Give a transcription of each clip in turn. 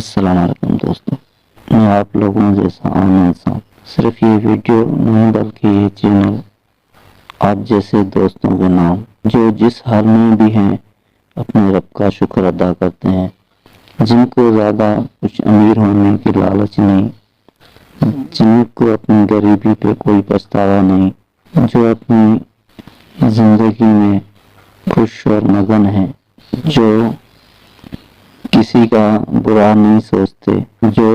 السلام علیکم دوستوں، میں آپ لوگوں جیسا عام انسان، صرف یہ ویڈیو نہیں بلکہ یہ چینل آپ جیسے دوستوں کے نام جو جس حال میں بھی ہیں اپنے رب کا شکر ادا کرتے ہیں، جن کو زیادہ کچھ امیر ہونے کی لالچ نہیں، جن کو اپنی غریبی پہ کوئی پچھتاوا نہیں، جو اپنی زندگی میں خوش اور مگن ہیں، جو کسی کا برا نہیں سوچتے، جو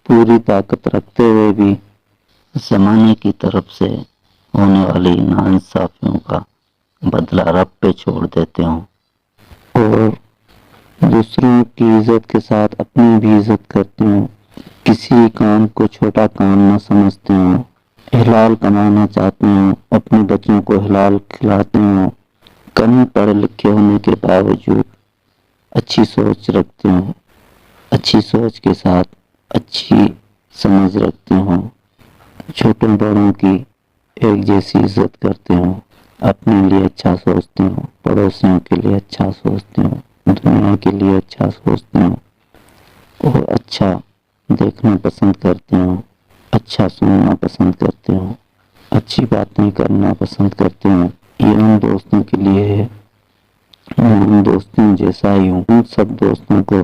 پوری طاقت رکھتے ہوئے بھی زمانے کی طرف سے ہونے والی ناانصافیوں کا بدلہ رب پہ چھوڑ دیتے ہوں اور دوسروں کی عزت کے ساتھ اپنی بھی عزت کرتے ہوں، کسی کام کو چھوٹا کام نہ سمجھتے ہوں، حلال کمانا چاہتے ہوں، اپنے بچوں کو حلال کھلاتے ہوں، کم پڑھے لکھے ہونے کے باوجود اچھی سوچ رکھتے ہوں، اچھی سوچ کے ساتھ اچھی سمجھ رکھتے ہوں، چھوٹوں بڑوں کی ایک جیسی عزت کرتے ہوں، اپنے لیے اچھا سوچتے ہوں، پڑوسیوں کے لیے اچھا سوچتے ہوں، دنیا کے لیے اچھا سوچتے ہوں اور اچھا دیکھنا پسند کرتے ہوں، اچھا سننا پسند کرتے ہوں، اچھی باتیں کرنا پسند کرتے ہوں، یہ ان دوستوں کے لیے ہے، میں ان دوستوں جیسا ہی ہوں۔ ان سب دوستوں کو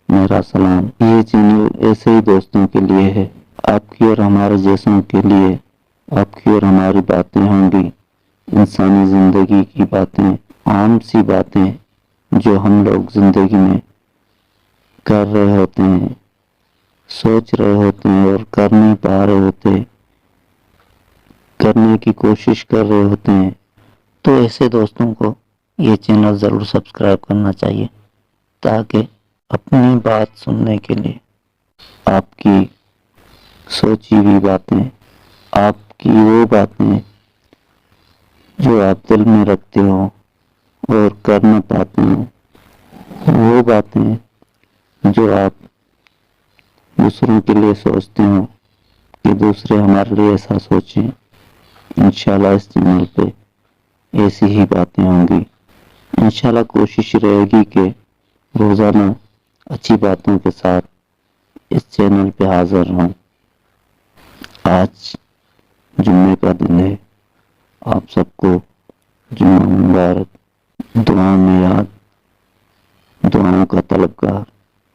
میرا سلام۔ یہ چینل ایسے ہی دوستوں کے لیے ہے، آپ کی اور ہمارے جیسوں کے لیے۔ آپ کی اور ہماری باتیں ہوں گی انسانی زندگی کی باتیں، عام سی باتیں جو ہم لوگ زندگی میں کر رہے ہوتے ہیں، سوچ رہے ہوتے ہیں اور کر نہیں پا رہے ہوتے، کرنے کی کوشش کر رہے ہوتے ہیں، تو ایسے دوستوں کو یہ چینل ضرور سبسکرائب کرنا چاہیے تاکہ اپنی بات سننے کے لیے آپ کی سوچی ہوئی باتیں، آپ کی وہ باتیں جو آپ دل میں رکھتے ہو اور کر نہ پاتے ہیں، وہ باتیں جو آپ دوسروں کے لیے سوچتے ہو کہ دوسرے ہمارے لیے ایسا سوچیں، انشاءاللہ اس چینل پہ ایسی ہی باتیں ہوں گی۔ انشاءاللہ کوشش رہے گی کہ روزانہ اچھی باتوں کے ساتھ اس چینل پہ حاضر ہوں۔ آج جمعے کا دن ہے، آپ سب کو جمعہ مبارک، دعا میں یاد، دعاؤں کا طلبگار۔